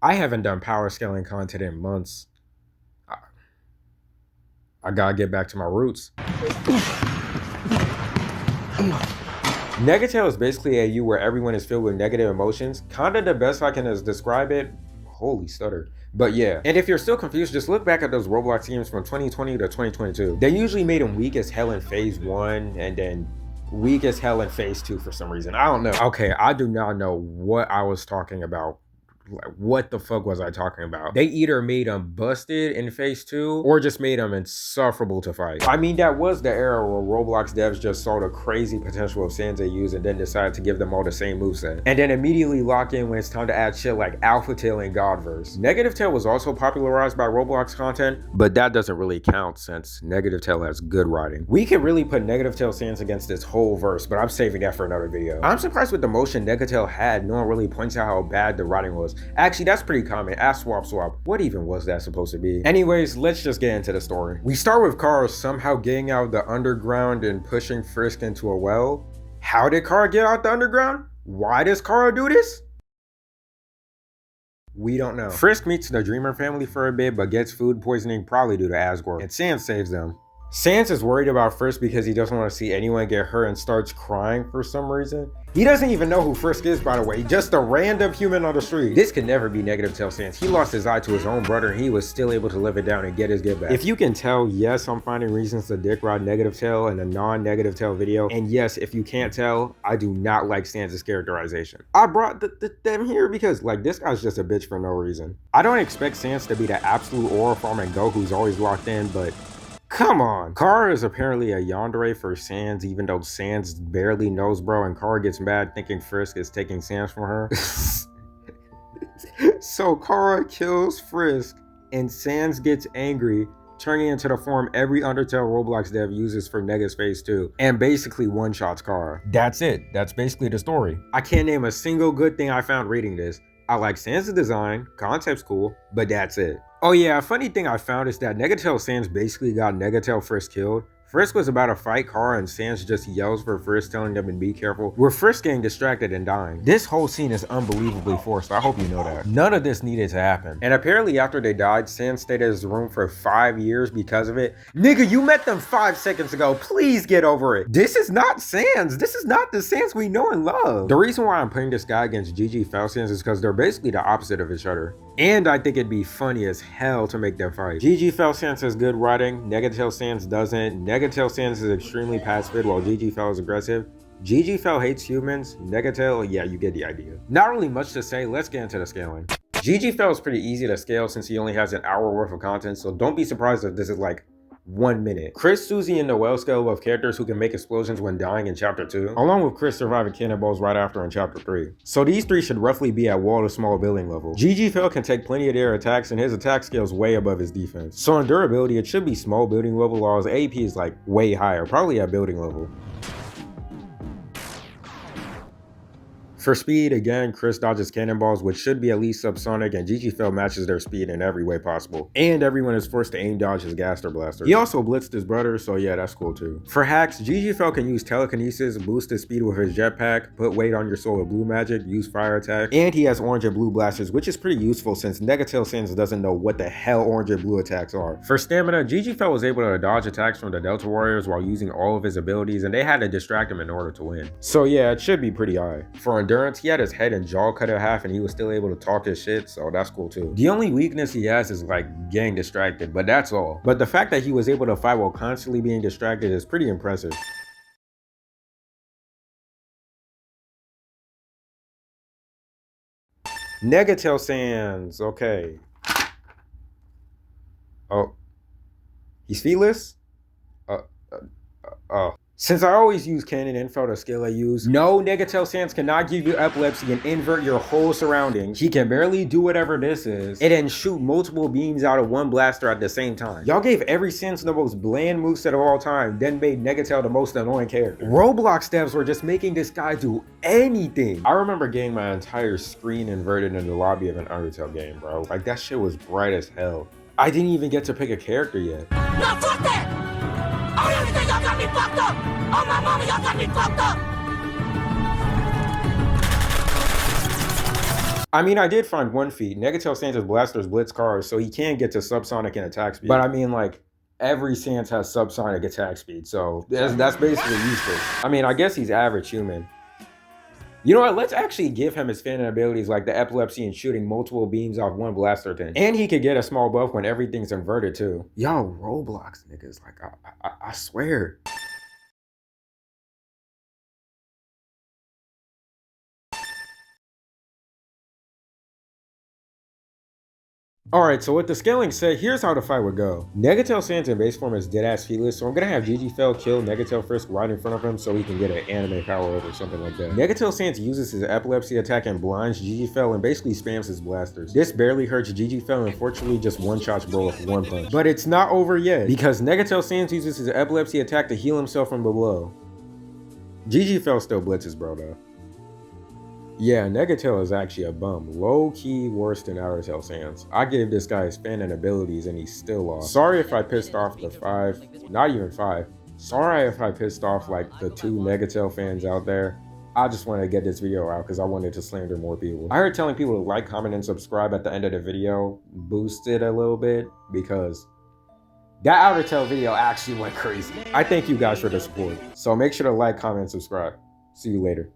I haven't done power scaling content in months. I, I gotta get back to my roots. Undertale is basically a U where everyone is filled with negative emotions. Kinda the best I can describe it. Holy stutter. But yeah, and if you're still confused, just look back at those Roblox games from 2020 to 2022. They usually made them weak as hell in phase 1 and then weak as hell in phase 2 for some reason. I don't know. Okay, I do not know what I was talking about. Like, what the fuck was I talking about? They either made him busted in phase 2 or just made him insufferable to fight. I mean, that was the era where Roblox devs just saw the crazy potential of Sans AUs and then decided to give them all the same moveset. And then immediately lock in when it's time to add shit like Alpha Tail and Godverse. Negative Tail was also popularized by Roblox content, but that doesn't really count since Negative Tail has good writing. We could really put Negative Tail Sans against this whole verse, but I'm saving that for another video. I'm surprised with the motion Negative Tail had, no one really points out how bad the writing was. Actually, that's pretty common. Ask Swap Swap. What even was that supposed to be? Anyways, let's just get into the story. We start with Kara somehow getting out of the underground and pushing Frisk into a well. How did Kara get out the underground? Why does Kara do this? We don't know. Frisk meets the Dreamer family for a bit, but gets food poisoning probably due to Asgore, and Sans saves them. Sans is worried about Frisk because he doesn't want to see anyone get hurt and starts crying for some reason. He doesn't even know who Frisk is, by the way, just a random human on the street. This could never be Negative Tail Sans. He lost his eye to his own brother and he was still able to live it down and get his get back. If you can tell, yes, I'm finding reasons to dick ride Negative Tail in a non-Negative Tail video. And yes, if you can't tell, I do not like Sans' characterization. I brought them here because, like, this guy's just a bitch for no reason. I don't expect Sans to be the absolute aura farm and go who's always locked in, but come on. Kara is apparently a yandere for Sans, even though Sans barely knows bro, and Kara gets mad thinking Frisk is taking Sans from her. So Kara kills Frisk, and Sans gets angry, turning into the form every Undertale Roblox dev uses for Nega's phase 2, and basically one-shots Kara. That's it. That's basically the story. I can't name a single good thing I found reading this. I like Sans' design, concept's cool, but that's it. Oh yeah, a funny thing I found is that Negatel Sans basically got Negatel Frisk killed. Frisk was about to fight Kara and Sans just yells for Frisk telling them to be careful, with Frisk getting distracted and dying. This whole scene is unbelievably forced, I hope you know that. None of this needed to happen. And apparently after they died, Sans stayed in his room for 5 years because of it. Nigga, you met them 5 seconds ago, please get over it. This is not Sans, this is not the Sans we know and love. The reason why I'm putting this guy against GG Sans is because they're basically the opposite of each other. And I think it'd be funny as hell to make them fight. GG Sans has good writing, Negatel Sans doesn't. Negatel Sans is extremely passive while GG is aggressive. GG hates humans, Negatel, yeah, you get the idea. Not really much to say, let's get into the scaling. GG is pretty easy to scale since he only has an hour worth of content, so don't be surprised if this is like 1 minute. Chris, Susie, and Noelle scale of characters who can make explosions when dying in chapter 2, along with Chris surviving cannonballs right after in chapter 3. So these 3 should roughly be at wall to small building level. GG can take plenty of their attacks and his attack scales way above his defense. So in durability, it should be small building level, while his AP is like way higher, probably at building level. For speed, again, Chris dodges cannonballs, which should be at least subsonic, and GG matches their speed in every way possible. And everyone is forced to aim dodge his Gaster Blaster. He also blitzed his brother, so yeah, that's cool too. For hacks, GG can use telekinesis, boost his speed with his jetpack, put weight on your soul with blue magic, use fire attack, and he has orange and blue blasters, which is pretty useful since Negatel Sans doesn't know what the hell orange and blue attacks are. For stamina, GG was able to dodge attacks from the Delta Warriors while using all of his abilities, and they had to distract him in order to win. So yeah, it should be pretty high. For endurance, he had his head and jaw cut in half and he was still able to talk his shit, so that's cool too. The only weakness he has is like getting distracted, but that's all. But the fact that he was able to fight while constantly being distracted is pretty impressive. Negatel Sans, okay. Oh, he's fearless? Oh. Since I always use canon info to scale I use, no, Negatel Sans cannot give you epilepsy and invert your whole surroundings. He can barely do whatever this is, and then shoot multiple beams out of one blaster at the same time. Y'all gave every Sans the most bland moveset of all time, then made Negatel the most annoying character. Roblox devs were just making this guy do anything. I remember getting my entire screen inverted in the lobby of an Undertale game, bro. Like, that shit was bright as hell. I didn't even get to pick a character yet. No, fuck that! Oh, you think y'all got me fucked up? Oh, my mama, y'all got me fucked up! I mean, I did find one feat. Negatel Sans's blasters blitz cars, so he can get to subsonic and attack speed. But I mean, like, every Sans has subsonic attack speed, so that's basically useless. I mean, I guess he's average human. You know what, let's actually give him his fandom abilities like the epilepsy and shooting multiple beams off one blaster thing. And he could get a small buff when everything's inverted too. Yo, Roblox niggas, like, I swear. Alright, so with the scaling set, here's how the fight would go. Negatel Sans in base form is deadass feeless, so I'm gonna have UnderFell kill Negatel Frisk right in front of him so he can get an anime power up or something like that. Negatel Sans uses his epilepsy attack and blinds UnderFell and basically spams his blasters. This barely hurts UnderFell and fortunately just one-shots bro with one punch. But it's not over yet, because Negatel Sans uses his epilepsy attack to heal himself from below. UnderFell still blitzes bro though. Yeah, Negatel is actually a bum. Low-key worse than Undertale Sans. I gave this guy his fandom abilities and he still lost. Sorry if I pissed off the 5, not even 5. Sorry if I pissed off like the 2 Negatel fans out there. I just wanted to get this video out because I wanted to slander more people. I heard telling people to like, comment, and subscribe at the end of the video boosted a little bit because that Undertale video actually went crazy. I thank you guys for the support. So make sure to like, comment, and subscribe. See you later.